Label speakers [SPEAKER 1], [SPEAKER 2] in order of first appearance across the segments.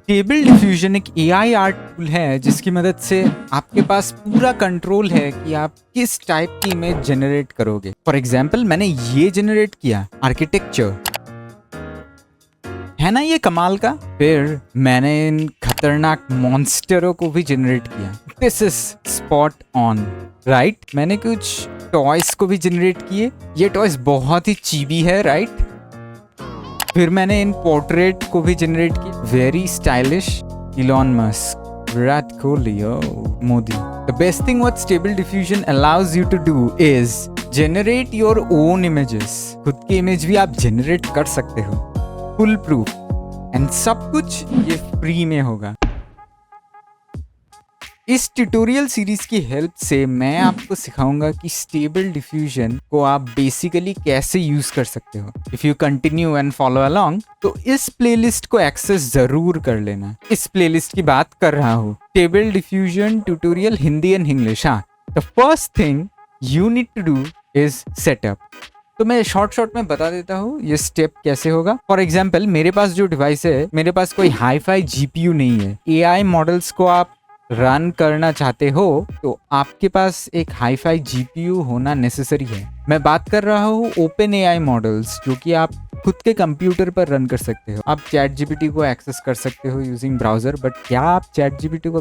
[SPEAKER 1] Table diffusion एक AI art tool है जिसकी मदद से आपके पास पूरा कंट्रोल है कि आप किस टाइप की इमेज जनरेट करोगे। फॉर एग्जाम्पल मैंने ये जनरेट किया आर्किटेक्चर, है ना ये कमाल का। फिर मैंने इन खतरनाक मॉन्स्टरों को भी जनरेट किया। This is spot on right. मैंने कुछ टॉयज को भी जनरेट किए, ये टॉयज बहुत ही चीबी है राइट। फिर मैंने इन पोर्ट्रेट को भी जनरेट किया, very stylish. Elon Musk, Virat Kohli, Modi. The best thing what stable diffusion allows you to do is generate your own images. खुद की इमेज भी आप जनरेट कर सकते हो, फुल प्रूफ, एंड सब कुछ ये फ्री में होगा। इस ट्यूटोरियल सीरीज की हेल्प से मैं आपको सिखाऊंगा कि स्टेबल डिफ्यूजन को आप बेसिकली कैसे यूज कर सकते हो। If you continue and follow along तो इस प्लेलिस्ट को एक्सेस जरूर कर लेना। इस प्लेलिस्ट की बात कर रहा हूँ, stable diffusion tutorial Hindi and English. हाँ, the first thing you need to do is setup. तो मैं शॉर्ट में बता देता हूँ ये स्टेप कैसे होगा। फॉर एग्जाम्पल मेरे पास जो डिवाइस है, मेरे पास कोई हाई फाई जीपीयू नहीं है। एआई मॉडल्स को आप रन करना चाहते हो तो आपके पास एक हाई फाई जीपीयू होना नेसेसरी है। मैं बात कर रहा हूँ ओपन एआई मॉडल्स जो कि आप खुद के कंप्यूटर पर रन कर सकते हो। आप चैट जीपीटी को एक्सेस कर सकते हो यूजिंग ब्राउजर, बट क्या आप चैट जीपीटी को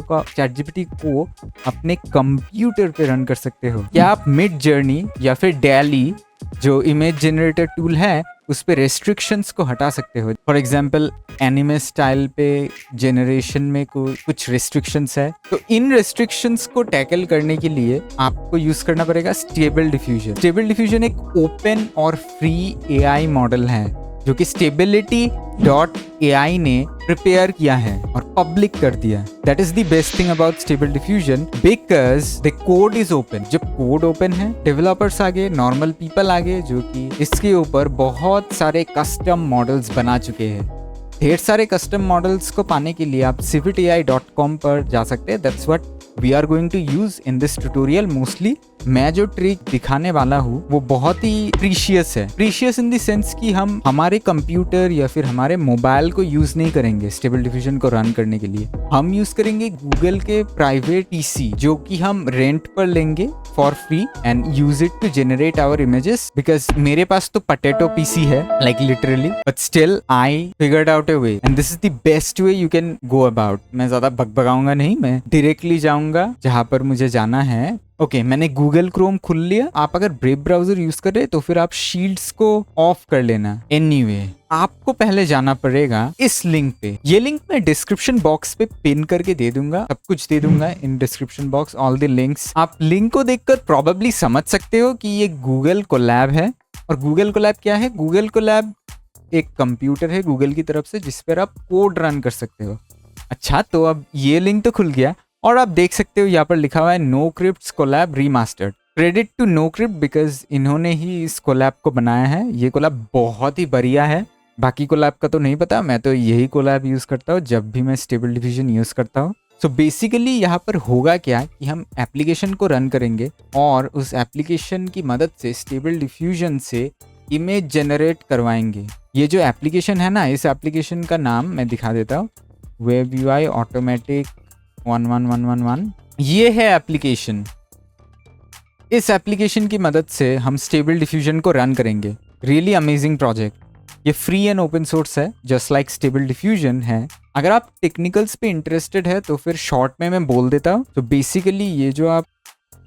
[SPEAKER 1] अपने कंप्यूटर पे रन कर सकते हो? क्या आप मिड जर्नी या फिर डैली जो इमेज जनरेटर टूल है उस पे रेस्ट्रिक्शंस को हटा सकते हो? फॉर एग्जाम्पल एनिमे स्टाइल पे जनरेशन में कुछ रेस्ट्रिक्शंस है, तो इन रेस्ट्रिक्शंस को टैकल करने के लिए आपको यूज करना पड़ेगा स्टेबल डिफ्यूजन। स्टेबल डिफ्यूजन एक ओपन और फ्री एआई मॉडल है जो कि stability.ai ने प्रिपेयर किया है और पब्लिक कर दिया। That is the best thing about stable diffusion because the code is open. जब कोड ओपन है, डेवलपर्स आगे, नॉर्मल पीपल आगे जो कि इसके ऊपर बहुत सारे कस्टम मॉडल्स बना चुके हैं। ढेर सारे कस्टम मॉडल्स को पाने के लिए आप civitai.com पर जा सकते हैं। That's what we are going to use in this tutorial. Mostly मैं जो ट्रिक दिखाने वाला हूँ वो बहुत ही प्रीशियस है। प्रीशियस इन द सेंस कि हम हमारे कंप्यूटर या फिर हमारे मोबाइल को यूज नहीं करेंगे स्टेबल डिफ्यूजन को रन करने के लिए। हम यूज करेंगे गूगल के प्राइवेट पीसी जो कि हम रेंट पर लेंगे for free and use it to generate our images. Because मेरे पास तो पटेटो पीसी है like literally, but still I figured out a way and this is the best way you can go about. मैं ज्यादा भगभगाऊंगा नहीं, मैं directly जाऊंगा जहां पर मुझे जाना है। ओके, मैंने गूगल क्रोम खुल लिया। आप अगर ब्रेव ब्राउजर यूज कर रहे तो फिर आप शील्ड्स को ऑफ कर लेना। एनीवे, आपको पहले जाना पड़ेगा इस लिंक पे। ये लिंक मैं डिस्क्रिप्शन बॉक्स पे पिन करके दे दूंगा, सब कुछ दे दूंगा in description box, all the links. आप लिंक को देखकर प्रॉबेबली समझ सकते हो कि ये गूगल कोलैब है। और गूगल कोलैब क्या है? गूगल कोलैब एक कंप्यूटर है गूगल की तरफ से जिस पर आप कोड रन कर सकते हो। अच्छा, तो अब ये लिंक तो खुल गया और आप देख सकते हो यहाँ पर लिखा हुआ है NoCrypt's Colab remastered. Credit to NoCrypt because इन्होंने ही इस कोलैब को बनाया है। ये कोलैब बहुत ही बढ़िया है। बाकी कोलैब का तो नहीं पता, मैं तो यही कोलैब यूज करता हूँ जब भी मैं स्टेबल डिफ्यूजन यूज करता हूँ। सो बेसिकली यहाँ पर होगा क्या कि हम एप्लीकेशन को रन करेंगे और उस एप्लीकेशन की मदद से स्टेबल डिफ्यूजन से इमेज जनरेट करवाएंगे। ये जो एप्लीकेशन है ना, इस एप्लीकेशन का नाम मैं दिखा देता हूँ, वेब UI ऑटोमेटिक 11111। ये है एप्लीकेशन। इस एप्लीकेशन की मदद से हम स्टेबल डिफ्यूजन को रन करेंगे। Really amazing project. ये फ्री एंड ओपन सोर्स है जस्ट लाइक स्टेबल डिफ्यूजन है। अगर आप टेक्निकल्स पे इंटरेस्टेड है तो फिर शॉर्ट में मैं बोल देता हूँ। तो बेसिकली ये जो आप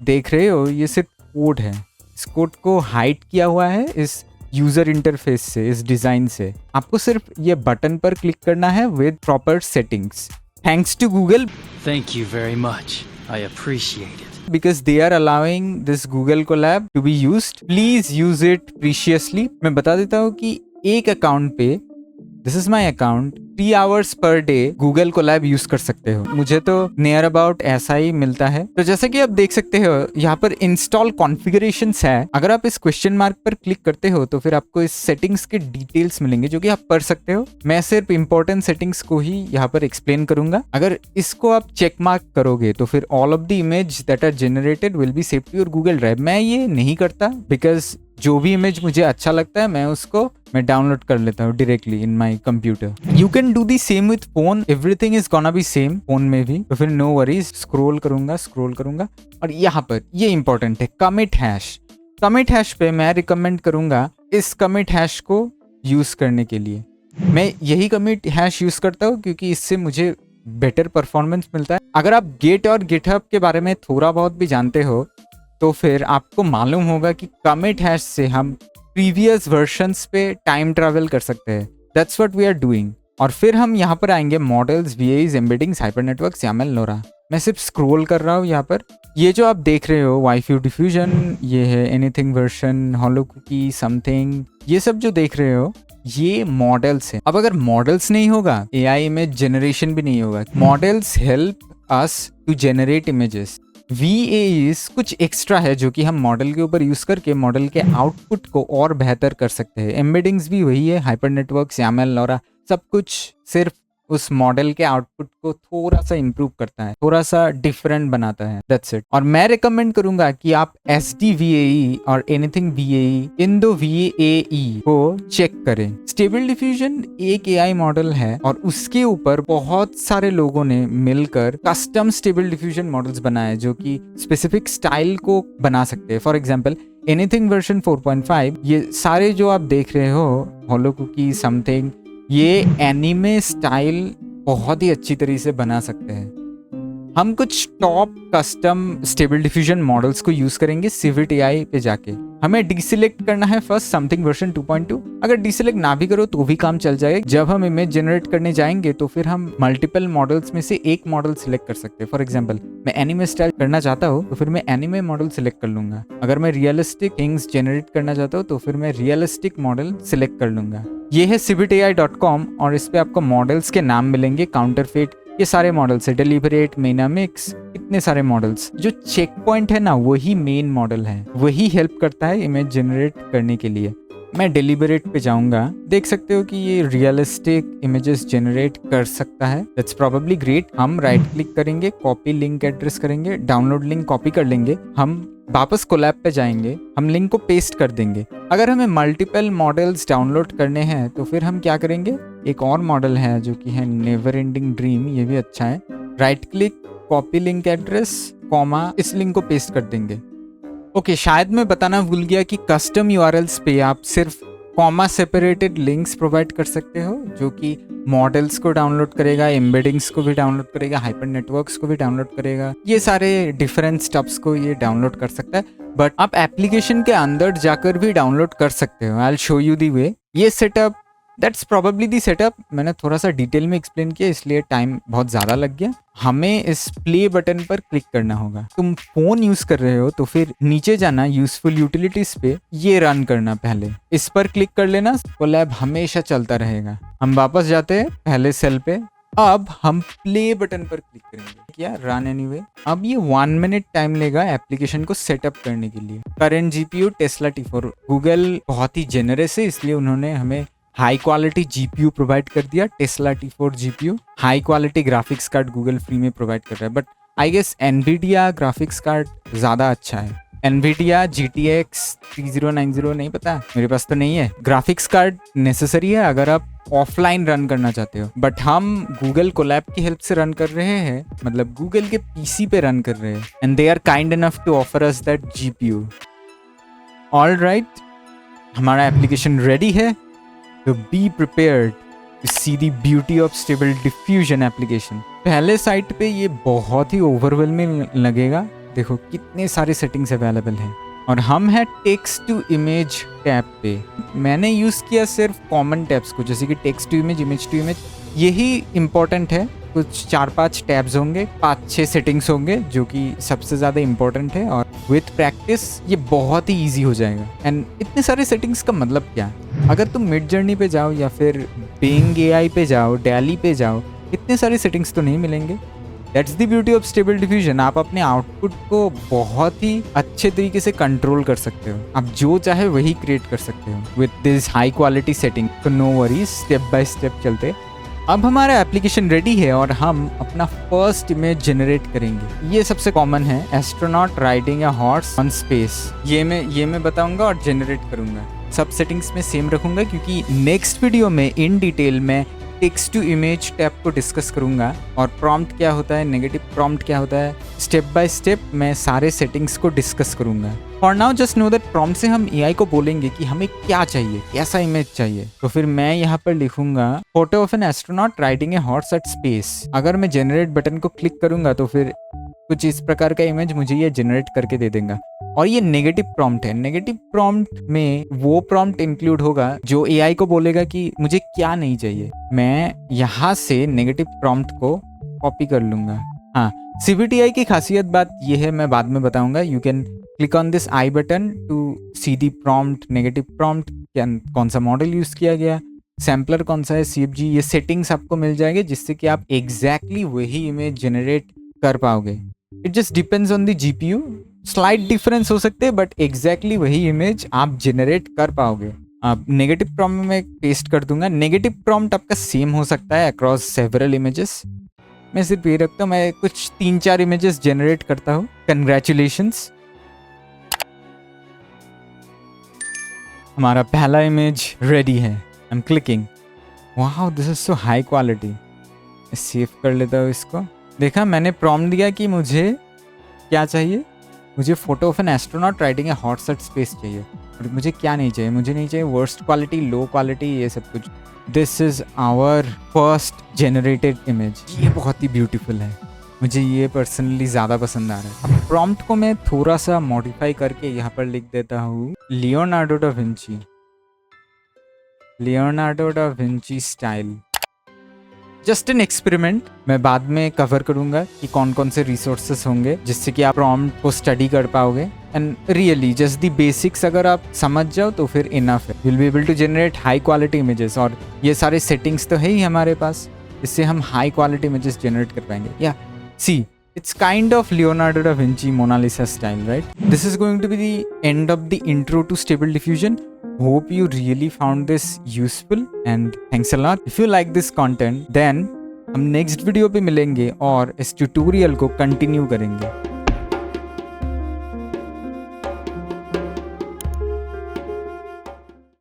[SPEAKER 1] देख रहे हो ये सिर्फ कोड है। इस कोड को हाइड किया हुआ है इस यूजर इंटरफेस से, इस डिजाइन से। आपको सिर्फ ये बटन पर क्लिक करना है with proper settings. Thanks to Google.
[SPEAKER 2] Thank you very much. I appreciate it.
[SPEAKER 1] Because they are allowing this Google Colab to be used. Please use it preciously. मैं बता देता हूँ कि एक अकाउंट पे, this is my account, 3 hours per day Google Colab use कर सकते हो। मुझे तो नियर अबाउट ऐसा ही मिलता है। तो जैसे कि आप देख सकते हो यहाँ पर इंस्टॉल कॉन्फ़िगरेशंस है। अगर आप इस क्वेश्चन मार्क पर क्लिक करते हो तो फिर आपको इस सेटिंग्स के डिटेल्स मिलेंगे जो कि आप पढ़ सकते हो। मैं सिर्फ इंपॉर्टेंट सेटिंग्स को ही यहाँ पर एक्सप्लेन करूंगा। अगर इसको आप चेक मार्क करोगे तो फिर all of the image that are generated will be saved to your Google Drive. मैं ये नहीं करता बिकॉज जो भी इमेज मुझे अच्छा लगता है मैं डाउनलोड कर लेता हूँ directly in my computer. You can do the same with phone, everything is gonna be same phone में भी, तो फिर नो वरीज। स्क्रॉल करूंगा और यहाँ पर ये इंपॉर्टेंट है कमिट हैश। कमिट हैश पे मैं रिकमेंड करूंगा इस कमिट हैश को यूज करने के लिए। मैं यही कमिट हैश यूज करता हूँ क्योंकि इससे मुझे बेटर परफॉर्मेंस मिलता है। अगर आप गेट और गिटहब के बारे में थोड़ा बहुत भी जानते हो तो फिर आपको मालूम होगा कि कमिट हैश से हम प्रीवियस वर्जन्स पे टाइम ट्रैवल कर सकते हैं। That's what we are doing. और फिर हम यहाँ पर आएंगे models, VAEs, embeddings, hypernetworks, YAML, LoRa। मैं सिर्फ स्क्रॉल कर रहा हूँ यहाँ पर। ये जो आप देख रहे हो वाईफ्यू डिफ्यूजन, ये है anything version, hollow cookie, something, ये सब जो देख रहे हो ये मॉडल्स हैं। अब अगर मॉडल्स नहीं होगा एआई इमेज जनरेशन भी नहीं होगा। Models help us to generate images. VAEs कुछ एक्स्ट्रा है जो कि हम मॉडल के ऊपर यूज करके मॉडल के आउटपुट को और बेहतर कर सकते हैं। एम्बेडिंग्स भी वही है, हाइपरनेटवर्क्स, YAML, LoRa, सब कुछ सिर्फ उस मॉडल के आउटपुट को थोड़ा सा इंप्रूव करता है, थोड़ा सा डिफरेंट बनाता है। That's it. और मैं रिकमेंड करूंगा कि आप SDVAE और एनीथिंग VAE, इन दो VAE को चेक करें। स्टेबल डिफ्यूजन एक AI मॉडल है और उसके ऊपर बहुत सारे लोगों ने मिलकर कस्टम स्टेबल डिफ्यूजन मॉडल्स बनाए जो कि स्पेसिफिक स्टाइल को बना सकते हैं। फॉर एग्जाम्पल एनीथिंग वर्जन 4.5, ये सारे जो आप देख रहे हो, हॉलो कुकी, समथिंग, ये एनिमे स्टाइल बहुत ही अच्छी तरीके से बना सकते हैं। हम कुछ top custom stable diffusion models को यूज करेंगे सिविट AI पे जाके। हमें डिसेलेक्ट करना है फर्स्ट समथिंग वर्जन 2.2। अगर डिसेलेक्ट ना भी करो तो भी काम चल जाएगा। जब हम इमेज जनरेट करने जाएंगे तो फिर हम मल्टीपल मॉडल्स में से एक मॉडल सिलेक्ट कर सकते हैं। फॉर एग्जांपल मैं एनिमे स्टाइल करना चाहता हूँ तो फिर मैं एनिमे मॉडल सिलेक्ट कर लूंगा। अगर मैं रियलिस्टिक थिंग्स जनरेट करना चाहता हूँ तो फिर मैं रियलिस्टिक मॉडल सिलेक्ट कर लूंगा। ये है civitai.com और इस पे आपको मॉडल्स के नाम मिलेंगे, काउंटरफेट, ये सारे मॉडल्स है, डेलिबरेट, मेनामिक्स, इतने सारे मॉडल्स। जो चेक पॉइंट है ना वही मेन मॉडल है, वही हेल्प करता है इमेज जनरेट करने के लिए। मैं डेलिबरेट पे जाऊंगा, देख सकते हो कि ये रियलिस्टिक इमेजेस जनरेट कर सकता है। That's probably great. हम राइट क्लिक करेंगे, कॉपी लिंक एड्रेस करेंगे, डाउनलोड लिंक कॉपी कर लेंगे, हम वापस कोलैब पे जाएंगे, हम लिंक को पेस्ट कर देंगे। अगर हमें मल्टीपल मॉडल्स डाउनलोड करने हैं तो फिर हम क्या करेंगे, एक और मॉडल है जो कि है नेवर एंडिंग ड्रीम, ये भी अच्छा है। Right click, copy link address, comma, इस लिंक को पेस्ट कर देंगे। ओके, शायद मैं बताना भूल गया कि कस्टम URLs पे आप सिर्फ कॉमा सेपरेटेड लिंक्स प्रोवाइड कर सकते हो जो कि मॉडल्स को डाउनलोड करेगा, एम्बेडिंग्स को भी डाउनलोड करेगा, हाइपर नेटवर्क्स को भी डाउनलोड करेगा, ये सारे डिफरेंट स्टफ्स को ये डाउनलोड कर सकता है। बट आप एप्लीकेशन के अंदर जाकर भी डाउनलोड कर सकते हो। आई विल शो यू दी वे। ये setup, that's probably the setup. मैंने थोड़ा सा डिटेल में एक्सप्लेन किया इसलिए टाइम बहुत ज़्यादा लग गया। हमें इस प्ले बटन पर क्लिक करना होगा। तुम फोन यूज कर रहे हो तो फिर नीचे जाना, यूजफुल यूटिलिटीज पे, ये रन करना, पहले इस पर क्लिक कर लेना, कोलैब हमेशा चलता रहेगा। हम वापस जाते हैं पहले सेल पे। अब हम प्ले बटन पर क्लिक करेंगे, क्या रन एनीवे। अब ये 1 मिनट टाइम लेगा एप्लीकेशन को सेटअप करने के लिए। Current GPU Tesla T4। Google बहुत ही जेनरस है इसलिए उन्होंने हमें हाई क्वालिटी GPU प्रोवाइड कर दिया, Tesla T4 GPU। High quality graphics card Google free में प्रोवाइड कर रहा है, but I guess NVIDIA graphics card ज़्यादा अच्छा है। NVIDIA GTX 3090 नहीं पता, मेरे पास तो नहीं है। ग्राफिक्स कार्ड नेसेसरी है अगर आप ऑफलाइन रन करना चाहते हो, बट हम गूगल कोलैब की हेल्प से रन कर रहे हैं, मतलब गूगल के PC पे रन कर रहे हैं, and they are kind enough to offer us that GPU। Alright, हमारा एप्लीकेशन रेडी है। तो be prepared to see the beauty of stable diffusion application. पहले साइट पे ये बहुत ही ओवरवेलमिंग लगेगा, देखो कितने सारे सेटिंग्स अवेलेबल हैं। और हम हैं टेक्स्ट टू इमेज टैब पे। मैंने यूज़ किया सिर्फ कॉमन टैब्स को, जैसे कि text to image, image to image, यही इंपॉर्टेंट है। कुछ 4-5 टैब्स होंगे, 5-6 सेटिंग्स होंगे जो कि सबसे ज़्यादा इंपॉर्टेंट है, और विथ प्रैक्टिस ये बहुत ही ईजी हो जाएगा। एंड इतने सारे सेटिंग्स का मतलब क्या, अगर तुम मिड जर्नी पे जाओ या फिर बिंग AI पे जाओ, डैली पे जाओ, इतने सारे सेटिंग्स तो नहीं मिलेंगे। That's the beauty of stable diffusion. आप अपने आउटपुट को बहुत ही अच्छे तरीके से कंट्रोल कर सकते हो, आप जो चाहे वही क्रिएट कर सकते हो with this high quality setting. तो no worries, step by step चलते। अब हमारा एप्लीकेशन रेडी है और हम अपना फर्स्ट इमेज जनरेट करेंगे। ये सबसे कॉमन है, astronaut riding a horse on space. ये मैं बताऊंगा और जनरेट करूंगा। सब सेटिंग्स में सेम रखूंगा क्योंकि नेक्स्ट वीडियो में इन डिटेल में टेक्स्ट टू इमेज टैब को डिस्कस करूंगा और प्रॉम्प्ट क्या होता है, नेगेटिव प्रॉम्प्ट क्या होता है, स्टेप बाय स्टेप मैं सारे सेटिंग्स को डिस्कस करूंगा। For now just know that prompt से हम एआई को बोलेंगे कि हमें क्या चाहिए, कैसा इमेज चाहिए। तो फिर मैं यहाँ पर लिखूंगा photo of an astronaut riding a horse at space. अगर मैं जनरेट बटन को क्लिक करूंगा तो फिर कुछ इस प्रकार का इमेज मुझे ये जनरेट करके दे देगा। और ये नेगेटिव प्रॉम्प्ट है। नेगेटिव प्रॉम्प्ट में वो प्रॉम्प्ट इंक्लूड होगा जो एआई को बोलेगा कि मुझे क्या नहीं चाहिए। मैं यहाँ से नेगेटिव प्रॉम्प्ट को कॉपी कर लूंगा। हाँ, CBTI की खासियत बात ये है, मैं बाद में बताऊंगा। You can click on this eye button to see the prompt, negative prompt, कौन सा मॉडल यूज किया गया, सैम्पलर कौन सा है, CFG, ये सेटिंग्स आपको मिल जाएंगे जिससे कि आप एग्जैक्टली वही इमेज जनरेट कर पाओगे। It just depends on the GPU, slight difference हो सकते हैं बट एग्जैक्टली वही इमेज आप जनरेट कर पाओगे। अब नेगेटिव प्रॉम्प्ट में पेस्ट कर दूंगा। नेगेटिव प्रॉम्प्ट आपका सेम हो सकता है अक्रॉस सेवरल इमेजेस। मैं सिर्फ ये रखता हूँ, मैं कुछ 3-4 इमेजेस जनरेट करता हूँ। कंग्रेचुलेशंस, हमारा पहला इमेज रेडी है। I am clicking. Wow, this is so high quality. मैं सेव कर लेता हूँ इसको। देखा, मैंने प्रॉम्प्ट दिया कि मुझे क्या चाहिए। मुझे photo of an astronaut riding a horse at space चाहिए। और मुझे क्या नहीं चाहिए, मुझे नहीं चाहिए वर्स्ट क्वालिटी, लो क्वालिटी, ये सब कुछ। This is our first generated image. ये बहुत ही ब्यूटीफुल है, मुझे ये पर्सनली ज़्यादा पसंद आ रहा है। अब प्रॉम्प्ट को मैं थोड़ा सा मॉडिफाई करके यहाँ पर लिख देता हूँ Leonardo da Vinci, Leonardo da Vinci style. Just an experiment. मैं बाद में कवर करूंगा कि कौन कौन से रिसोर्सेस होंगे जिससे कि आप प्रॉम्प्ट को स्टडी कर पाओगे। And really just the basics अगर आप समझ जाओ तो फिर इनफ है। Will be able to generate high quality images. और ये सारे सेटिंग्स तो है ही हमारे पास, इससे हम हाई क्वालिटी इमेजेस जनरेट कर पाएंगे। या सी, it's kind of Leonardo da Vinci Mona Lisa style, right? This is going to be the end of the intro to Stable Diffusion. Hope you really found this useful and thanks a lot. If you like this content, then हम next video पे मिलेंगे और इस tutorial को continue करेंगे।